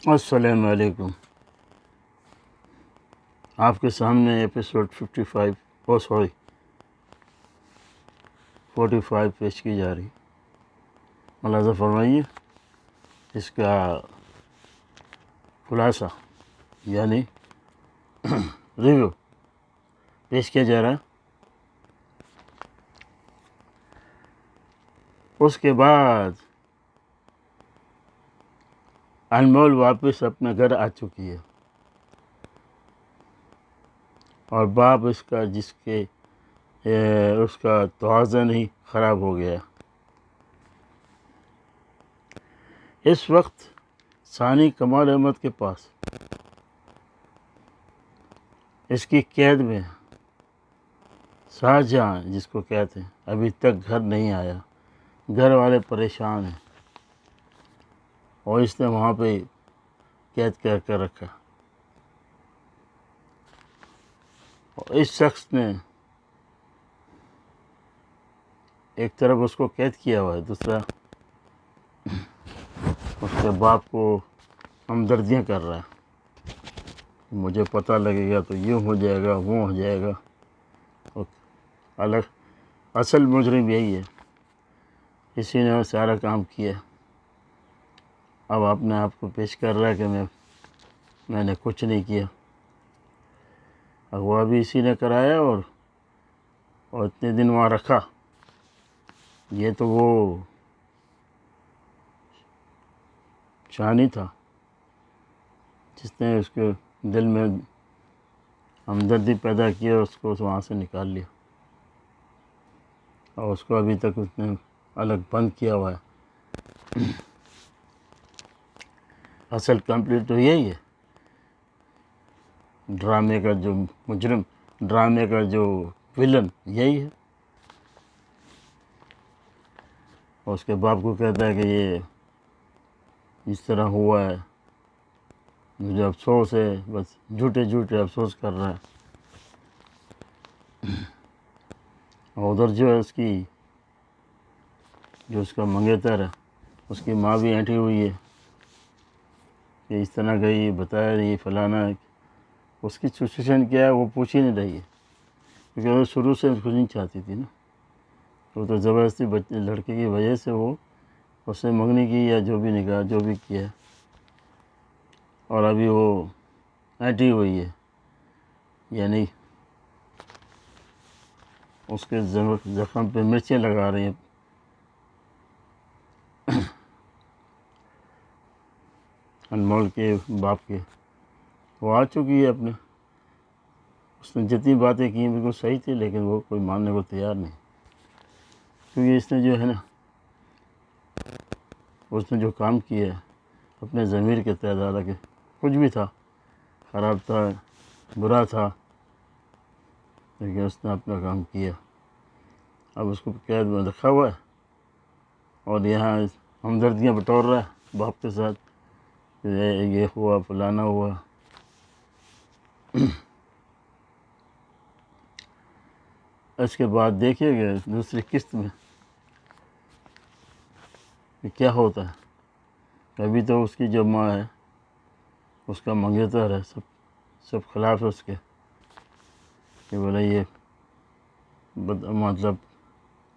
السلام علیکم۔ آپ کے سامنے ایپیسوڈ 45 پیش کی جا رہی۔ ملاحظہ فرمائیے، اس کا خلاصہ یعنی ریویو پیش کیا جا رہا ہے۔ اس کے بعد انمول واپس اپنے گھر آ چکی ہے اور باپ اس کا توازن ہی خراب ہو گیا۔ اس وقت ثانی کمال احمد کے پاس اس کی قید میں شاہجہاں، جس کو کہتے ہیں، ابھی تک گھر نہیں آیا۔ گھر والے پریشان ہیں اور اس نے وہاں پہ قید کر رکھا۔ اور اس شخص نے ایک طرف اس کو قید کیا ہوا ہے، دوسرا اس کے باپ کو ہمدردیاں کر رہا ہے۔ مجھے پتہ لگے گا تو یہ ہو جائے گا، وہ ہو جائے گا۔ اصل مجرم یہی ہے، اسی نے سارا کام کیا۔ اب اپنے آپ کو پیش کر رہا ہے کہ میں نے کچھ نہیں کیا۔ اغوا بھی اسی نے کرایا اور اتنے دن وہاں رکھا۔ یہ تو وہ شانی تھا جس نے اس کے دل میں ہمدردی پیدا کی اور اس کو وہاں سے نکال لیا، اور اس کو ابھی تک اس نے الگ بند کیا ہوا ہے۔ اصل کمپلیٹ تو یہی ہے، ڈرامے کا جو مجرم، ڈرامے کا جو ویلن یہی ہے۔ اور اس کے باپ کو کہتا ہے کہ یہ اس طرح ہوا ہے، مجھے افسوس ہے، بس جھوٹے افسوس کر رہا ہے۔ اور ادھر جو ہے اس کا منگیتر ہے، اس کی ماں بھی اینٹھی ہوئی ہے کہ اس طرح گئی، بتایا یہ فلانا ہے۔ اس کی سچویشن کیا ہے وہ پوچھ ہی نہیں رہی ہے، کیونکہ وہ شروع سے کچھ نہیں چاہتی تھی نا۔ وہ تو زبردستی لڑکے کی وجہ سے وہ اس نے منگنی کی یا جو بھی نکاح جو بھی کیا، اور ابھی وہ اینٹھی ہوئی ہے، یعنی اس کے زخم پہ مرچیں لگا رہی ہیں۔ انمول کے باپ کے وہ آ چکی ہے اپنے، اس نے جتنی باتیں کی بالکل صحیح تھی، لیکن وہ کوئی ماننے کو تیار نہیں، کیونکہ اس نے جو ہے نا، اس نے جو کام کیا ہے اپنے ضمیر کے تحت، حالانکہ کچھ بھی تھا، خراب تھا، برا تھا، لیکن اس نے اپنا کام کیا۔ اب اس کو قید میں رکھا ہوا ہے اور یہاں ہمدردیاں بٹور رہا ہے باپ کے ساتھ، یہ ہوا فلانا ہوا۔ اس کے بعد دیکھیے گا دوسری قسط میں کہ کیا ہوتا ہے۔ ابھی تو اس کی جو ماں ہے، اس کا منگیتر ہے، سب خلاف ہے اس کے، کہ بولے یہ مطلب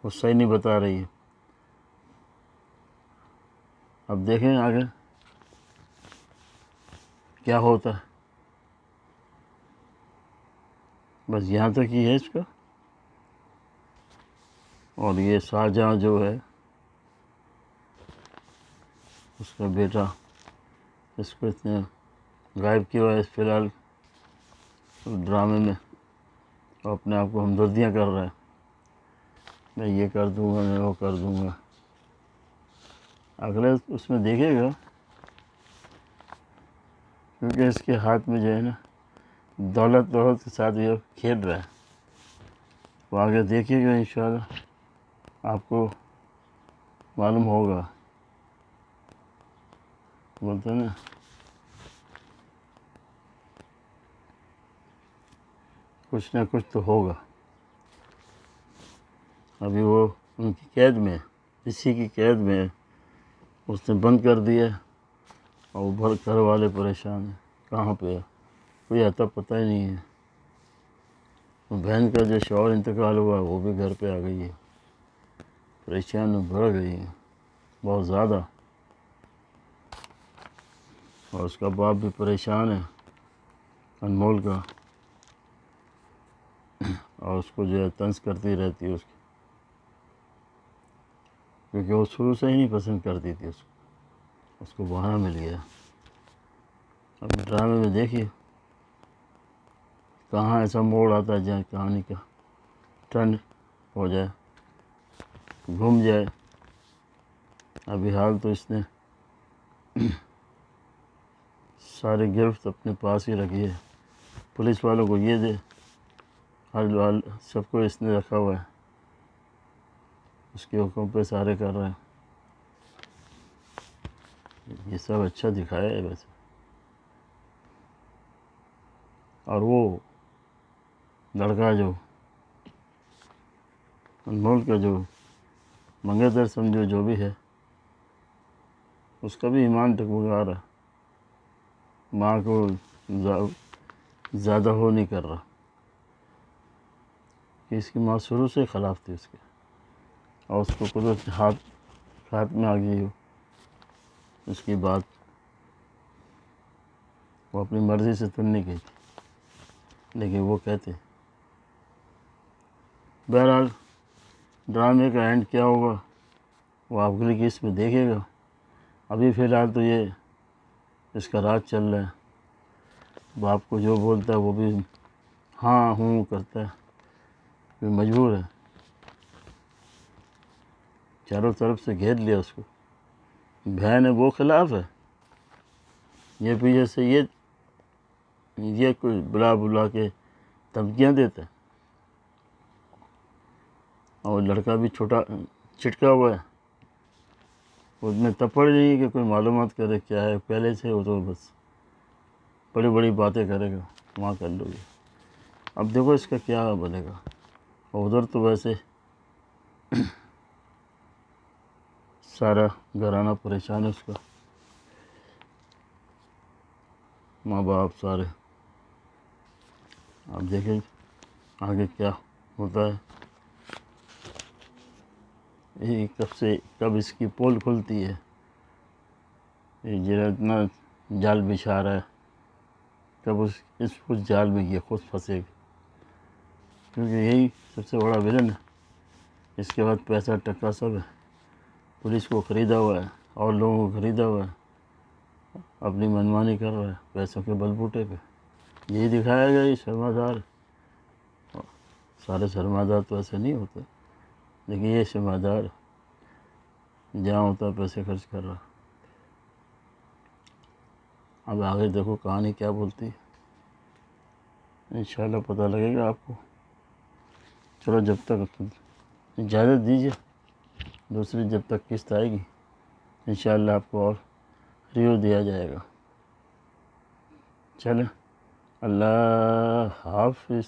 وہ صحیح نہیں بتا رہی ہے۔ اب دیکھیں آگے کیا ہوتا ہے۔ بس یہاں تک ہی ہے اس کا۔ اور یہ شاہجہاں جو ہے، اس کا بیٹا، اس کو اتنے غائب کیا ہوا ہے فی الحال ڈرامے میں، اور اپنے آپ کو ہمدردیاں کر رہا ہے، میں یہ کر دوں گا، میں وہ کر دوں گا۔ اگلے اس میں دیکھے گا، کیونکہ اس کے ہاتھ میں جو ہے نا دولت کے ساتھ یہ کھیل رہا ہے، وہ آگے دیکھیے گا انشاءاللہ آپ کو معلوم ہوگا۔ بولتے ہیں نا، کچھ نہ کچھ تو ہوگا۔ ابھی وہ ان کی قید میں، اسی کی قید میں اس نے بند کر دیا، اور گھر والے پریشان ہیں، کہاں پہ ہے، کوئی آتا پتہ ہی نہیں ہے۔ بہن کا جو شوہر انتقال ہوا وہ بھی گھر پہ آ گئی ہے، پریشان بڑھ گئی ہے بہت زیادہ، اور اس کا باپ بھی پریشان ہے انمول کا، اور اس کو جو ہے طنز کرتی رہتی ہے اس کی، کیونکہ وہ شروع سے ہی نہیں پسند کرتی تھی اس کو بہانہ مل گیا۔ اب ڈرامے میں دیکھیے کہاں ایسا موڑ آتا ہے جہاں کہانی کا ٹرن ہو جائے، گھوم جائے۔ ابھی حال تو اس نے سارے گرفت اپنے پاس ہی رکھی ہے، پولیس والوں کو یہ دے، ہر سب کو اس نے رکھا ہوا ہے، اس کے حکم پہ سارے کر رہے ہیں۔ یہ سب اچھا دکھایا ہے ویسے۔ اور وہ لڑکا جو انمول کا جو منگیتر سمجھو جو بھی ہے، اس کا بھی ایمان ٹکمکا رہا، ماں کو زیادہ ہو نہیں کر رہا، کہ اس کی ماں شروع سے خلاف تھی اس کے، اور اس کو قدرت ہاتھ میں آ گئی ہو اس کی بات، وہ اپنی مرضی سے تو نہیں کہتی لیکن وہ کہتے۔ بہرحال ڈرامے کا اینڈ کیا ہوگا وہ آپ اگلی قسط میں دیکھے گا۔ ابھی فی الحال تو یہ اس کا راج چل رہا ہے، باپ کو جو بولتا ہے وہ بھی ہاں ہوں کرتا ہے، پھر مجبور ہے، چاروں طرف سے گھیر لیا اس کو، بہن ہے وہ خلاف ہے، یہ پیچھے سے یہ کوئی بلا کے دھمکیاں دیتا ہے، اور لڑکا بھی چھوٹا چٹکا ہوا ہے، اس میں تپڑ نہیں ہے کہ کوئی معلومات کرے کیا ہے، پہلے سے وہ تو بس بڑی بڑی باتیں کرے گا، وہاں کر لو گے۔ اب دیکھو اس کا کیا بنے گا، اور ادھر تو ویسے سارا گھرانہ پریشان ہے اس کا، ماں باپ سارے۔ اب دیکھیں آگے کیا ہوتا ہے، یہ کب اس کی پول کھلتی ہے، یہ جو اتنا جال بچھا رہا ہے، کب اس جال میں یہ خود پھنسے گا، کیونکہ یہی سب سے بڑا ولن ہے، اس کے بعد پیسہ ٹکا سب ہے، پولیس کو خریدا ہوا ہے اور لوگوں کو خریدا ہوا ہے، اپنی منمانی کر رہا ہے پیسوں کے بل بوٹے پہ، یہی دکھایا گیا یہ سرمایہ دار، سارے سرمایہ دار تو ایسے نہیں ہوتے، لیکن یہ سرمایہ دار جہاں ہوتا ہے پیسے خرچ کر رہا۔ اب آگے دیکھو کہانی کیا بولتی ہے، انشاءاللہ پتہ لگے گا آپ کو۔ چلو جب تک اجازت دیجیے، دوسری جب تک قسط آئے گی انشاءاللہ آپ کو اور ریویو دیا جائے گا۔ چلیں، اللہ حافظ۔